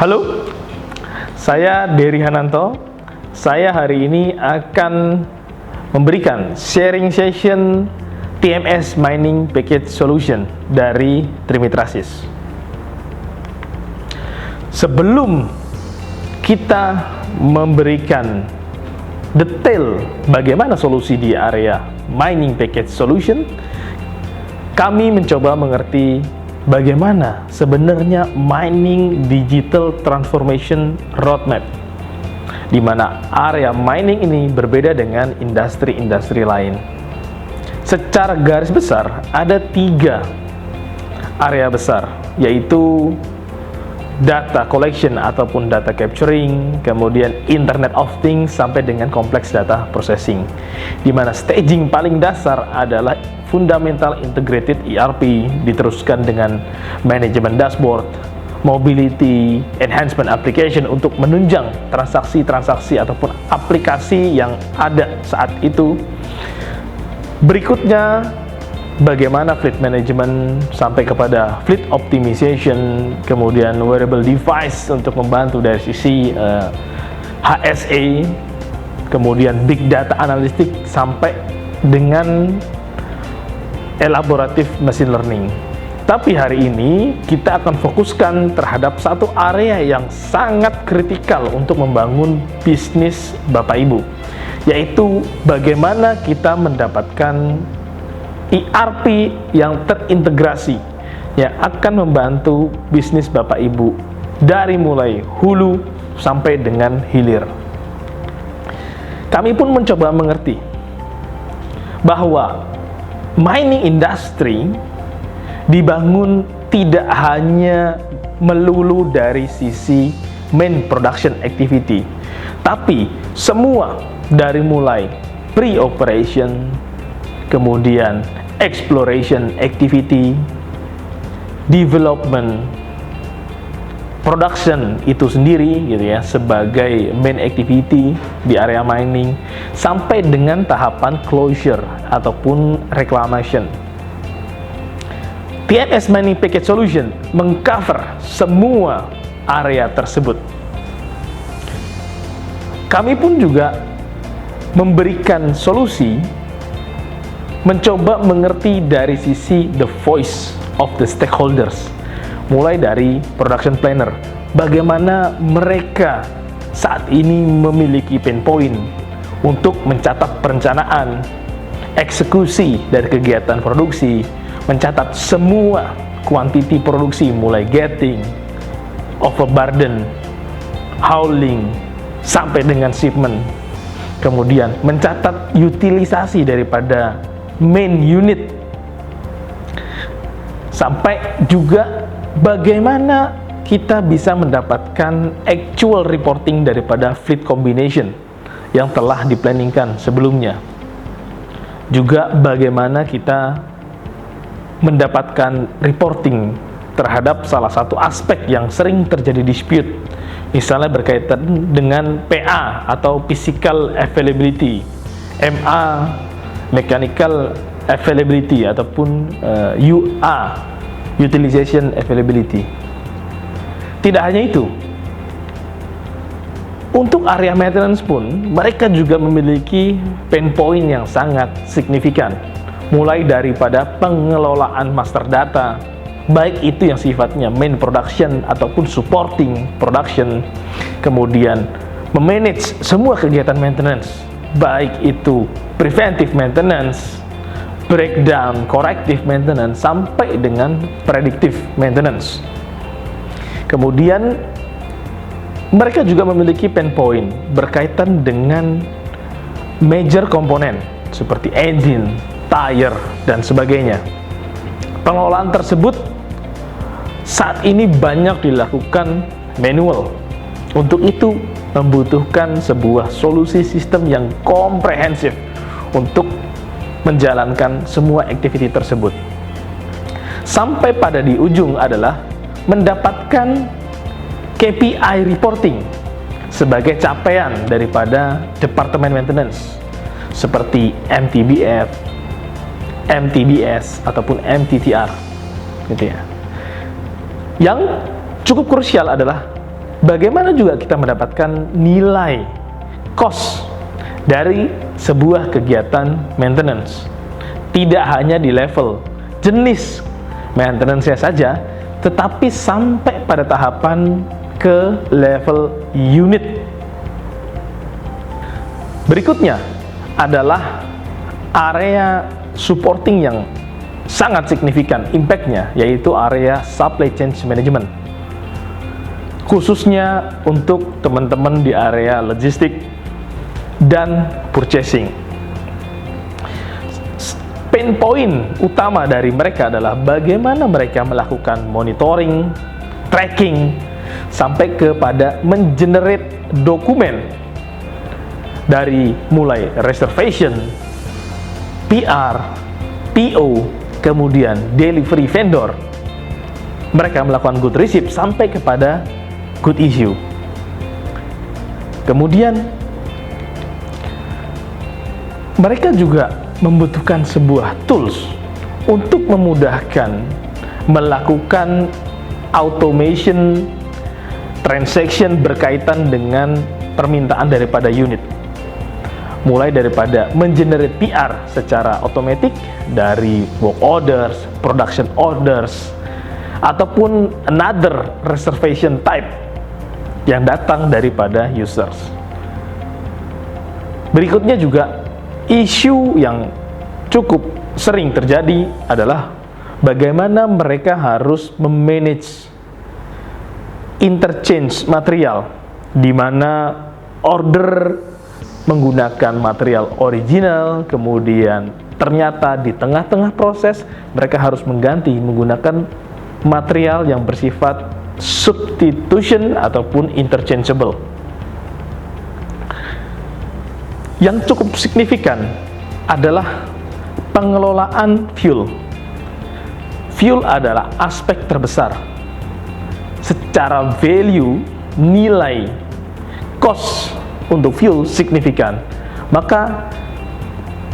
Halo, saya Dery Hananto. Saya hari ini akan memberikan sharing session TMS Mining Package Solution dari Trimitrasis. Sebelum kita memberikan detail bagaimana solusi di area Mining Package Solution, kami mencoba mengerti bagaimana sebenarnya mining digital transformation roadmap, di mana area mining ini berbeda dengan industri-industri lain. Secara garis besar ada 3 area besar, yaitu data collection ataupun data capturing, kemudian Internet of Things, sampai dengan complex data processing, di mana staging paling dasar adalah fundamental integrated ERP, diteruskan dengan manajemen dashboard, mobility enhancement application untuk menunjang transaksi-transaksi ataupun aplikasi yang ada saat itu. Berikutnya bagaimana fleet management sampai kepada fleet optimization, kemudian wearable device untuk membantu dari sisi HSA, kemudian big data analytic sampai dengan elaborative machine learning. Tapi hari ini kita akan fokuskan terhadap satu area yang sangat kritikal untuk membangun bisnis Bapak Ibu, yaitu bagaimana kita mendapatkan ERP yang terintegrasi yang akan membantu bisnis Bapak Ibu dari mulai hulu sampai dengan hilir. Kami pun mencoba mengerti bahwa mining industry dibangun tidak hanya melulu dari sisi main production activity, tapi semua dari mulai pre-operation, kemudian exploration activity, development, production itu sendiri gitu ya sebagai main activity di area mining, sampai dengan tahapan closure ataupun reclamation. TMS Mining Package Solution mengcover semua area tersebut. Kami pun juga memberikan solusi, mencoba mengerti dari sisi the voice of the stakeholders, mulai dari production planner, bagaimana mereka saat ini memiliki pain point untuk mencatat perencanaan, eksekusi dari kegiatan produksi, mencatat semua kuantiti produksi mulai getting, overburden, hauling, sampai dengan shipment, kemudian mencatat utilisasi daripada main unit, sampai juga bagaimana kita bisa mendapatkan actual reporting daripada fleet combination yang telah diplanningkan sebelumnya. Juga bagaimana kita mendapatkan reporting terhadap salah satu aspek yang sering terjadi dispute, misalnya berkaitan dengan PA atau physical availability, MA mechanical availability, ataupun UA utilization availability. Tidak hanya itu, untuk area maintenance pun mereka juga memiliki pain point yang sangat signifikan, mulai daripada pengelolaan master data, baik itu yang sifatnya main production ataupun supporting production, kemudian memanage semua kegiatan maintenance, baik itu preventive maintenance, breakdown, corrective maintenance, sampai dengan predictive maintenance. Kemudian mereka juga memiliki pain point berkaitan dengan major komponen seperti engine, tire, dan sebagainya. Pengelolaan tersebut saat ini banyak dilakukan manual. Untuk itu membutuhkan sebuah solusi sistem yang komprehensif untuk menjalankan semua aktiviti tersebut. Sampai pada di ujung adalah mendapatkan KPI reporting sebagai capaian daripada Departemen Maintenance seperti MTBF, MTBS, ataupun MTTR gitu ya. Yang cukup krusial adalah bagaimana juga kita mendapatkan nilai cost dari sebuah kegiatan maintenance. Tidak hanya di level jenis maintenance-nya saja, tetapi sampai pada tahapan ke level unit. Berikutnya adalah area supporting yang sangat signifikan impact-nya, yaitu area supply chain management, khususnya untuk teman-teman di area logistik dan purchasing. Pain point utama dari mereka adalah bagaimana mereka melakukan monitoring, tracking, sampai kepada mengenerate dokumen dari mulai reservation, PR, PO, kemudian delivery vendor. Mereka melakukan good receipt sampai kepada good issue. Kemudian mereka juga membutuhkan sebuah tools untuk memudahkan melakukan automation transaction berkaitan dengan permintaan daripada unit, mulai daripada mengenerate PR secara otomatis dari work orders, production orders, ataupun another reservation type yang datang daripada users. Berikutnya juga isu yang cukup sering terjadi adalah bagaimana mereka harus memanage interchange material, di mana order menggunakan material original, kemudian ternyata di tengah-tengah proses mereka harus mengganti menggunakan material yang bersifat substitution ataupun interchangeable. Yang cukup signifikan adalah pengelolaan fuel. Fuel adalah aspek terbesar. Secara value, nilai cost untuk fuel signifikan. Maka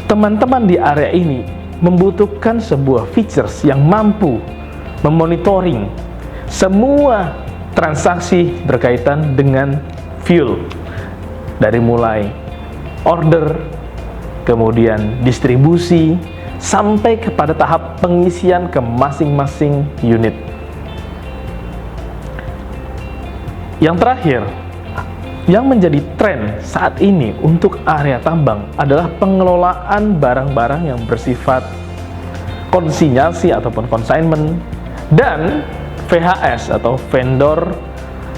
teman-teman di area ini membutuhkan sebuah features yang mampu memonitoring semua transaksi berkaitan dengan fuel, dari mulai order, kemudian distribusi, sampai kepada tahap pengisian ke masing-masing unit. Yang terakhir, yang menjadi tren saat ini untuk area tambang adalah pengelolaan barang-barang yang bersifat konsinyasi ataupun consignment dan VHS atau vendor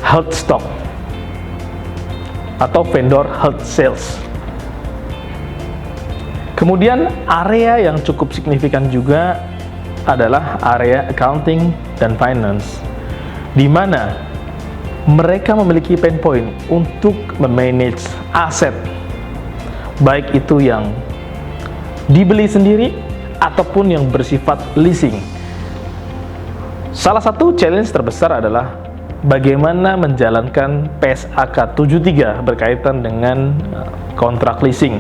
held stock atau vendor held sales. Kemudian area yang cukup signifikan juga adalah area accounting dan finance, di mana mereka memiliki pain point untuk memanage aset, baik itu yang dibeli sendiri ataupun yang bersifat leasing. Salah satu challenge terbesar adalah bagaimana menjalankan PSAK 73 berkaitan dengan kontrak leasing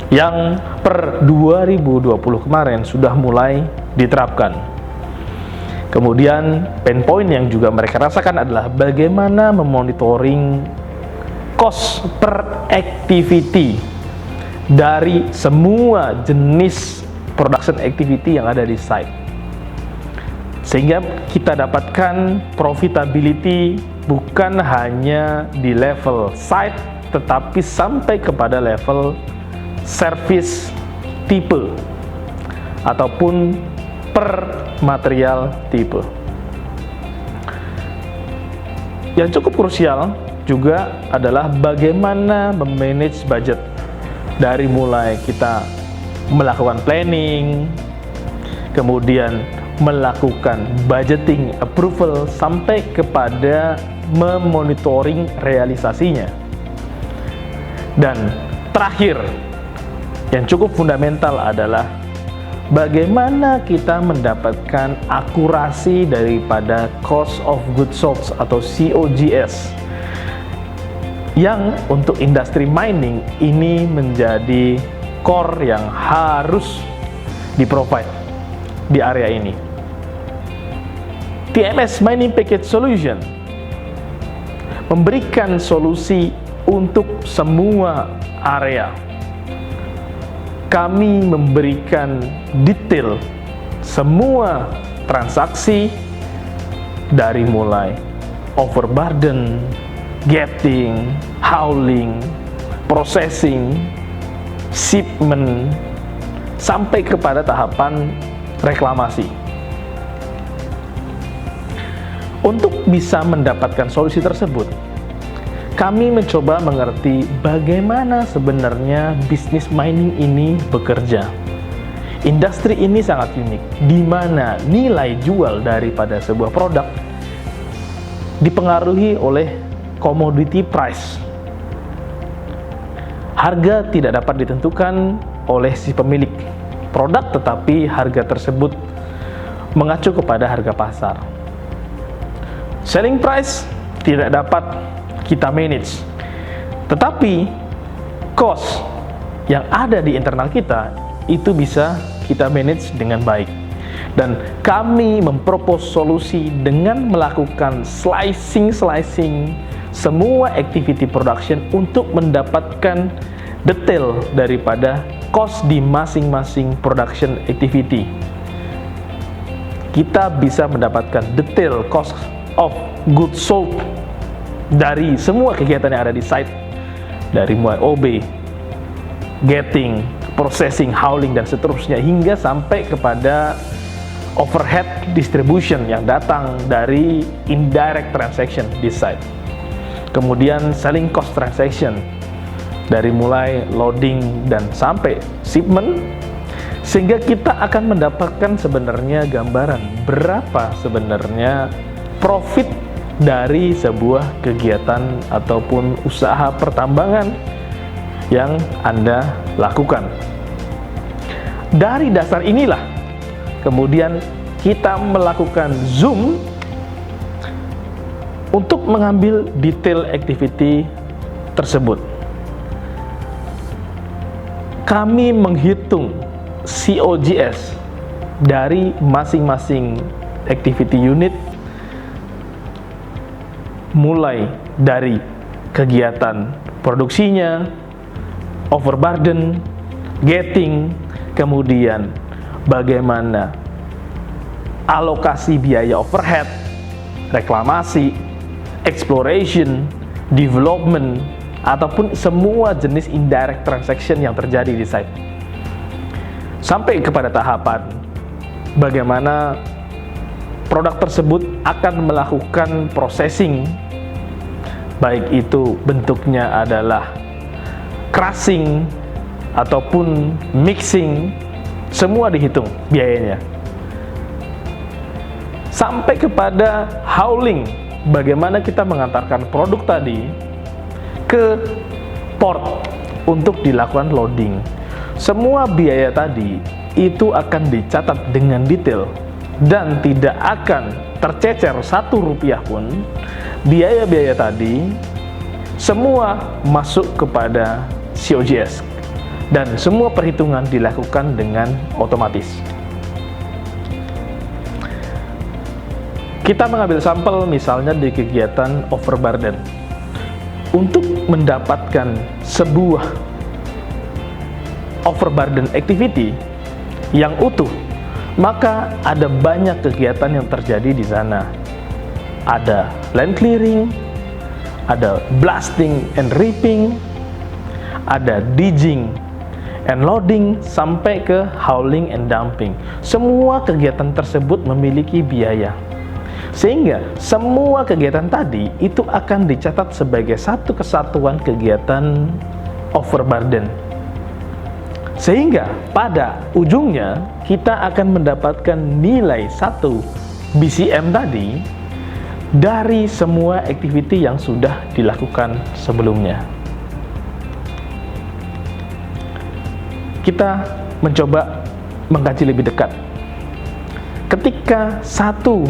yang per 2020 kemarin sudah mulai diterapkan. Kemudian pain point yang juga mereka rasakan adalah bagaimana memonitoring cost per activity dari semua jenis production activity yang ada di site, sehingga kita dapatkan profitability bukan hanya di level site tetapi sampai kepada level service tipe ataupun per material tipe. Yang cukup krusial juga adalah bagaimana memanage budget, dari mulai kita melakukan planning, kemudian melakukan budgeting approval, sampai kepada memonitoring realisasinya. Dan terakhir, yang cukup fundamental adalah bagaimana kita mendapatkan akurasi daripada cost of goods sold atau COGS, yang untuk industri mining ini menjadi core yang harus di-provide di area ini. TMS Mining Package Solution memberikan solusi untuk semua area. Kami memberikan detail semua transaksi dari mulai overburden, gating, hauling, processing, shipment, sampai kepada tahapan reklamasi. Untuk bisa mendapatkan solusi tersebut, kami mencoba mengerti bagaimana sebenarnya bisnis mining ini bekerja. Industri ini sangat unik, di mana nilai jual daripada sebuah produk dipengaruhi oleh commodity price. Harga tidak dapat ditentukan oleh si pemilik produk, tetapi harga tersebut mengacu kepada harga pasar. Selling price tidak dapat kita manage, tetapi cost yang ada di internal kita itu bisa kita manage dengan baik. Dan kami mempropos solusi dengan melakukan slicing semua activity production untuk mendapatkan detail daripada cost di masing-masing production activity. Kita bisa mendapatkan detail cost of goods sold dari semua kegiatan yang ada di site, dari mulai OB, gating, processing, hauling, dan seterusnya, hingga sampai kepada overhead distribution yang datang dari indirect transaction di site. Kemudian selling cost transaction dari mulai loading dan sampai shipment, sehingga kita akan mendapatkan sebenarnya gambaran berapa sebenarnya profit dari sebuah kegiatan ataupun usaha pertambangan yang Anda lakukan. Dari dasar inilah kemudian kita melakukan zoom untuk mengambil detail activity tersebut. Kami menghitung COGS dari masing-masing activity unit, mulai dari kegiatan produksinya, overburden, gating, kemudian bagaimana alokasi biaya overhead, reklamasi, exploration, development, ataupun semua jenis indirect transaction yang terjadi di site. Sampai kepada tahapan bagaimana produk tersebut akan melakukan processing, baik itu bentuknya adalah crushing ataupun mixing, semua dihitung biayanya. Sampai kepada hauling, bagaimana kita mengantarkan produk tadi ke port untuk dilakukan loading. Semua biaya tadi itu akan dicatat dengan detail dan tidak akan tercecer Rp1 pun. Biaya-biaya tadi semua masuk kepada COGS dan semua perhitungan dilakukan dengan otomatis. Kita mengambil sampel misalnya di kegiatan overburden. Untuk mendapatkan sebuah overburden activity yang utuh, maka ada banyak kegiatan yang terjadi di sana. Ada land clearing, ada blasting and ripping, ada digging and loading, sampai ke hauling and dumping. Semua kegiatan tersebut memiliki biaya, sehingga semua kegiatan tadi itu akan dicatat sebagai satu kesatuan kegiatan overburden. Sehingga pada ujungnya kita akan mendapatkan nilai 1 BCM tadi dari semua activity yang sudah dilakukan sebelumnya. Kita mencoba mengkaji lebih dekat. Ketika satu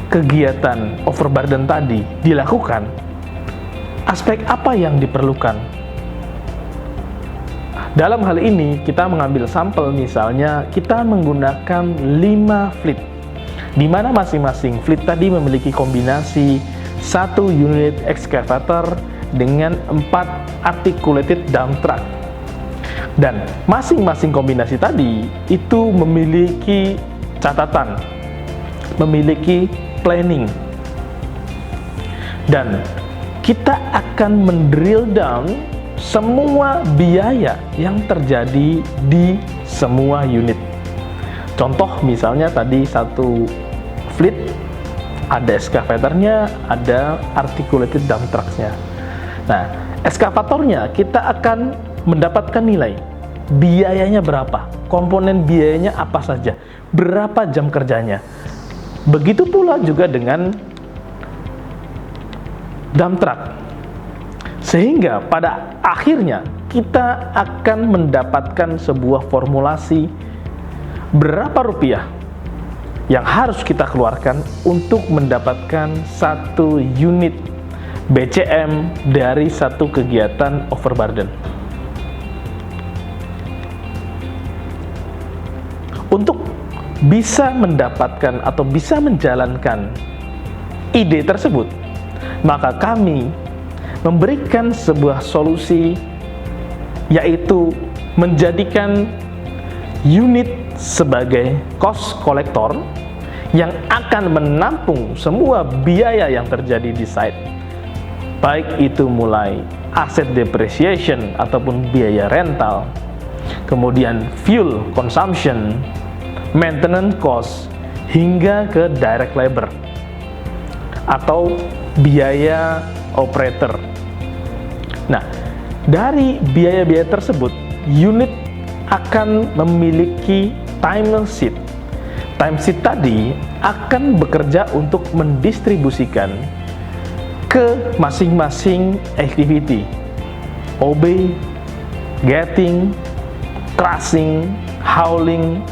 kegiatan overburden tadi dilakukan, aspek apa yang diperlukan? Dalam hal ini, kita mengambil sampel, misalnya kita menggunakan 5 fleet, di mana masing-masing fleet tadi memiliki kombinasi 1 unit excavator dengan 4 articulated dump truck. Dan masing-masing kombinasi tadi itu memiliki catatan, memiliki planning. Dan kita akan mendrill down semua biaya yang terjadi di semua unit. Contoh misalnya tadi 1 fleet ada excavatornya, ada articulated dump trucks-nya. Nah, excavatornya kita akan mendapatkan nilai biayanya berapa, komponen biayanya apa saja, berapa jam kerjanya. Begitu pula juga dengan dump truck. Sehingga pada akhirnya kita akan mendapatkan sebuah formulasi berapa rupiah yang harus kita keluarkan untuk mendapatkan 1 unit BCM dari 1 kegiatan overburden. Untuk bisa mendapatkan atau bisa menjalankan ide tersebut, maka kami memberikan sebuah solusi, yaitu menjadikan unit sebagai cost collector yang akan menampung semua biaya yang terjadi di site, baik itu mulai asset depreciation ataupun biaya rental, kemudian fuel consumption, maintenance cost, hingga ke direct labor atau biaya operator. Nah, dari biaya-biaya tersebut, unit akan memiliki time sheet. Time sheet tadi akan bekerja untuk mendistribusikan ke masing-masing activity, OB, getting, crushing, hauling,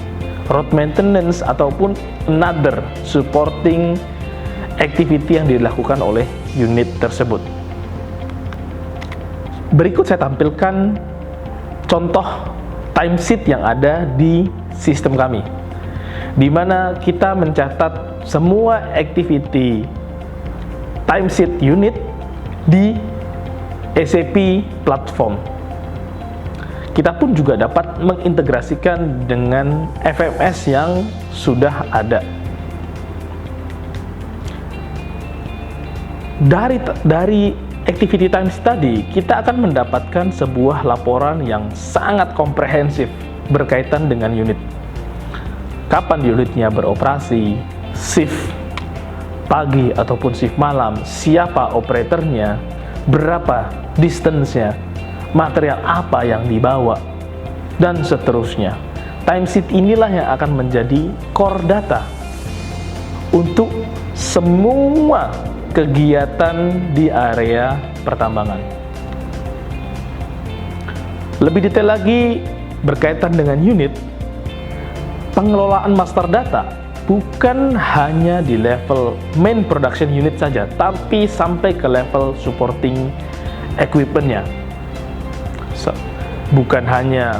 road maintenance, ataupun another supporting activity yang dilakukan oleh unit tersebut. Berikut saya tampilkan contoh timesheet yang ada di sistem kami, di mana kita mencatat semua activity timesheet unit di SAP platform. Kita pun juga dapat mengintegrasikan dengan FMS yang sudah ada. Dari activity times tadi, kita akan mendapatkan sebuah laporan yang sangat komprehensif berkaitan dengan unit. Kapan unitnya beroperasi, shift pagi ataupun shift malam, siapa operatornya, berapa distance-nya, material apa yang dibawa, dan seterusnya. Timesheet inilah yang akan menjadi core data untuk semua kegiatan di area pertambangan. Lebih detail lagi berkaitan dengan unit, pengelolaan master data bukan hanya di level main production unit saja, tapi sampai ke level supporting equipment-nya. Bukan hanya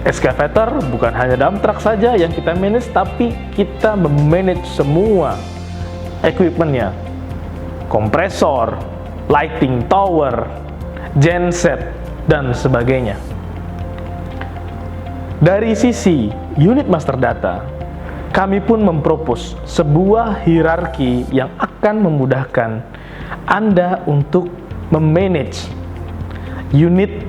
excavator, bukan hanya dump truck saja yang kita manage, tapi kita memanage semua equipment-nya, kompresor, lighting tower, genset, dan sebagainya. Dari sisi unit master data, kami pun mempropos sebuah hierarki yang akan memudahkan Anda untuk memanage unit,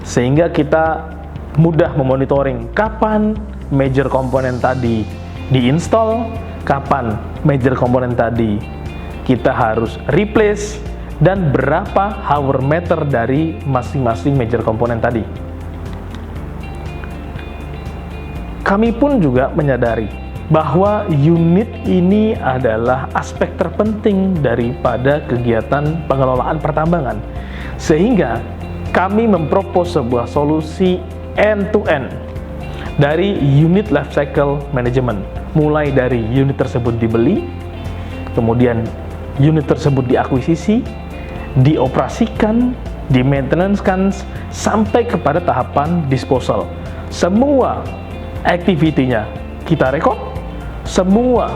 sehingga kita mudah memonitoring kapan major komponen tadi diinstal, kapan major komponen tadi kita harus replace, dan berapa hour meter dari masing-masing major komponen tadi. Kami pun juga menyadari bahwa unit ini adalah aspek terpenting daripada kegiatan pengelolaan pertambangan, sehingga kami mempropos sebuah solusi end-to-end dari unit life cycle management, mulai dari unit tersebut dibeli, kemudian unit tersebut diakuisisi, dioperasikan, di-maintenance-kan, sampai kepada tahapan disposal. Semua activity-nya kita record, semua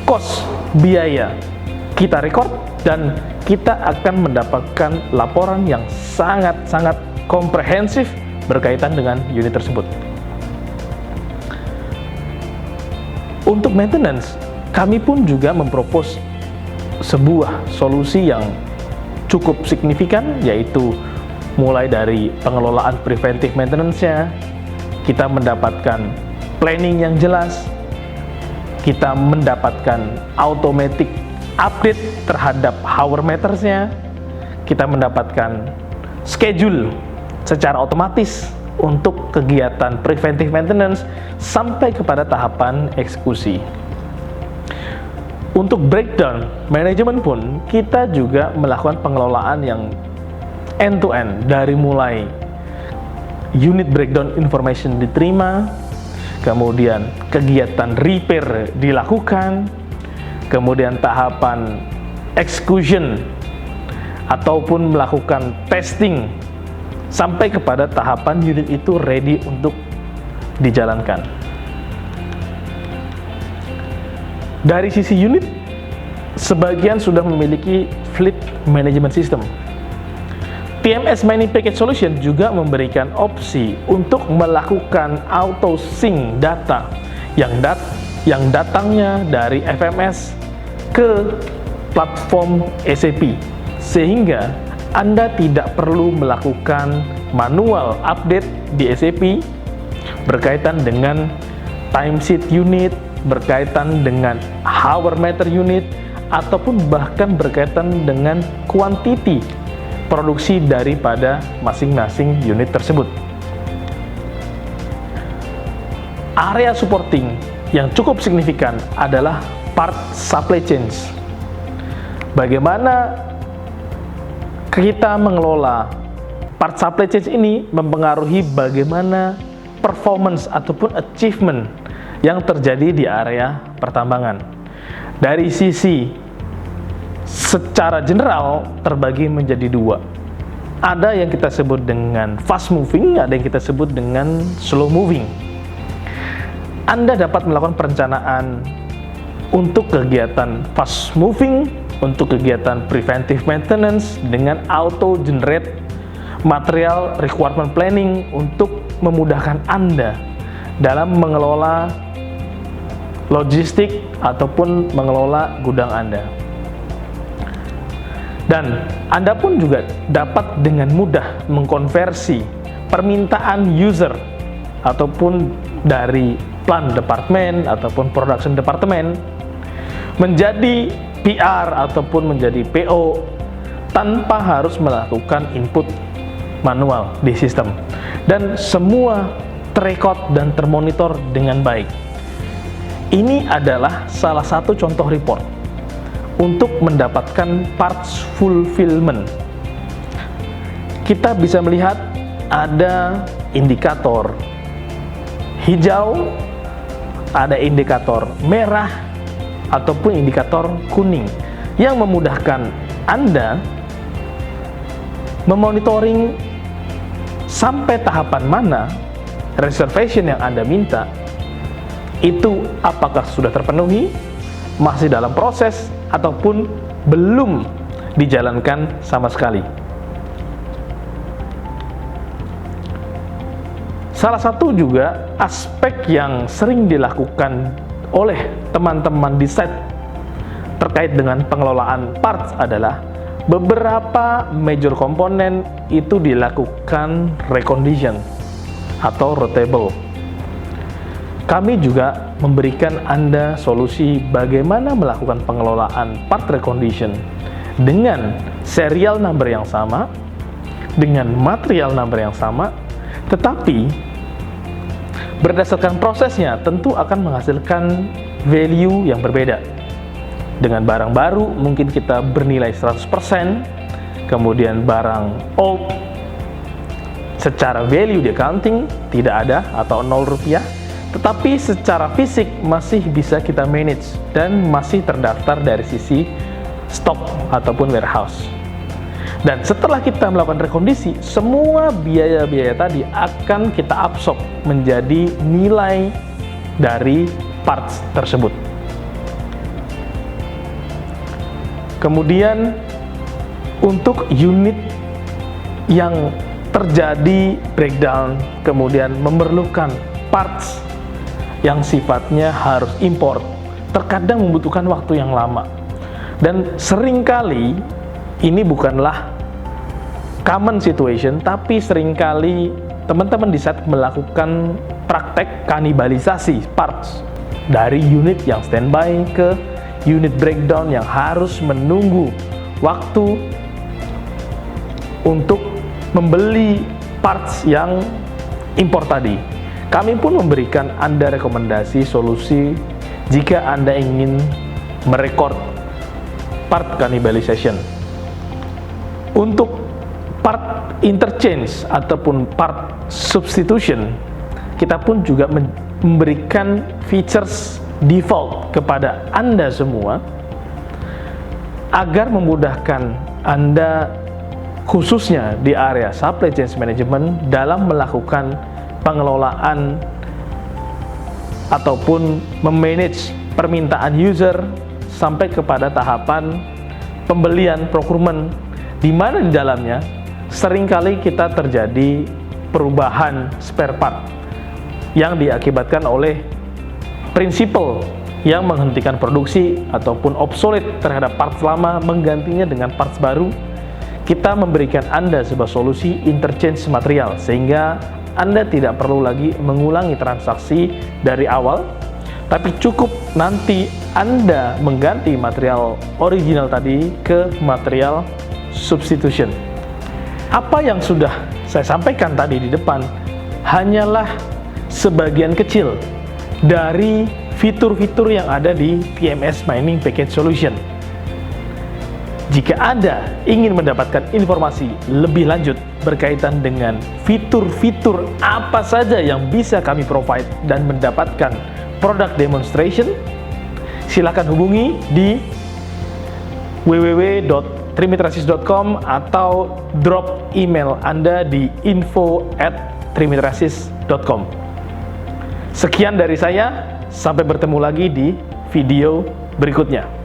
cost, biaya kita record, dan kita akan mendapatkan laporan yang sangat-sangat komprehensif berkaitan dengan unit tersebut. Untuk maintenance, kami pun juga mempropos sebuah solusi yang cukup signifikan, yaitu mulai dari pengelolaan preventive maintenance-nya, kita mendapatkan planning yang jelas, kita mendapatkan automatic update terhadap hour meters-nya, kita mendapatkan schedule secara otomatis untuk kegiatan preventive maintenance sampai kepada tahapan eksekusi. Untuk breakdown manajemen pun kita juga melakukan pengelolaan yang end to end, dari mulai unit breakdown information diterima, kemudian kegiatan repair dilakukan, kemudian tahapan execution ataupun melakukan testing sampai kepada tahapan unit itu ready untuk dijalankan. Dari sisi unit, sebagian sudah memiliki fleet management system. TMS Mining Package Solution juga memberikan opsi untuk melakukan auto sync data yang datangnya dari FMS ke platform SAP, sehingga Anda tidak perlu melakukan manual update di SAP berkaitan dengan timesheet unit, berkaitan dengan hour meter unit, ataupun bahkan berkaitan dengan quantity produksi daripada masing-masing unit tersebut. Area supporting yang cukup signifikan adalah part supply chains. Bagaimana kita mengelola part supply chain ini mempengaruhi bagaimana performance ataupun achievement yang terjadi di area pertambangan. Dari sisi secara general terbagi menjadi dua. Ada yang kita sebut dengan fast moving, ada yang kita sebut dengan slow moving. Anda dapat melakukan perencanaan untuk kegiatan fast moving, untuk kegiatan preventive maintenance dengan auto generate material requirement planning untuk memudahkan Anda dalam mengelola logistik ataupun mengelola gudang Anda. Dan Anda pun juga dapat dengan mudah mengkonversi permintaan user ataupun dari plant department ataupun production department menjadi PR ataupun menjadi PO tanpa harus melakukan input manual di sistem, dan semua terrekod dan termonitor dengan baik. Ini adalah salah satu contoh report untuk mendapatkan parts fulfillment. Kita bisa melihat ada indikator hijau, ada indikator merah, ataupun indikator kuning yang memudahkan Anda memonitoring sampai tahapan mana reservation yang Anda minta itu apakah sudah terpenuhi, masih dalam proses, ataupun belum dijalankan sama sekali. Salah satu juga aspek yang sering dilakukan oleh teman-teman di site terkait dengan pengelolaan parts adalah beberapa major komponen itu dilakukan recondition atau routable. Kami juga memberikan Anda solusi bagaimana melakukan pengelolaan part recondition dengan serial number yang sama, dengan material number yang sama, tetapi berdasarkan prosesnya tentu akan menghasilkan value yang berbeda. Dengan barang baru mungkin kita bernilai 100%, kemudian barang old secara value di accounting tidak ada atau 0 rupiah, tetapi secara fisik masih bisa kita manage dan masih terdaftar dari sisi stok ataupun warehouse. Dan setelah kita melakukan rekondisi, semua biaya-biaya tadi akan kita absorb menjadi nilai dari parts tersebut. Kemudian untuk unit yang terjadi breakdown, kemudian memerlukan parts yang sifatnya harus import, terkadang membutuhkan waktu yang lama. Dan seringkali ini bukanlah common situation, tapi seringkali teman-teman di saat melakukan praktek kanibalisasi parts dari unit yang standby ke unit breakdown yang harus menunggu waktu untuk membeli parts yang impor tadi. Kami pun memberikan Anda rekomendasi solusi jika Anda ingin merekord part cannibalization. Untuk part interchange ataupun part substitution, kita pun juga memberikan features default kepada Anda semua agar memudahkan Anda khususnya di area supply chain management dalam melakukan pengelolaan ataupun memanage permintaan user sampai kepada tahapan pembelian procurement, di mana di dalamnya seringkali kita terjadi perubahan spare part yang diakibatkan oleh prinsipal yang menghentikan produksi ataupun obsolete terhadap parts lama menggantinya dengan parts baru. Kita memberikan Anda sebuah solusi interchange material sehingga Anda tidak perlu lagi mengulangi transaksi dari awal, tapi cukup nanti Anda mengganti material original tadi ke material substitution. Apa yang sudah saya sampaikan tadi di depan hanyalah sebagian kecil dari fitur-fitur yang ada di TMS Mining Package Solution. Jika Anda ingin mendapatkan informasi lebih lanjut berkaitan dengan fitur-fitur apa saja yang bisa kami provide dan mendapatkan product demonstration, silakan hubungi di www.trimitrasis.com atau drop email Anda di info@trimitrasis.com. Sekian dari saya, sampai bertemu lagi di video berikutnya.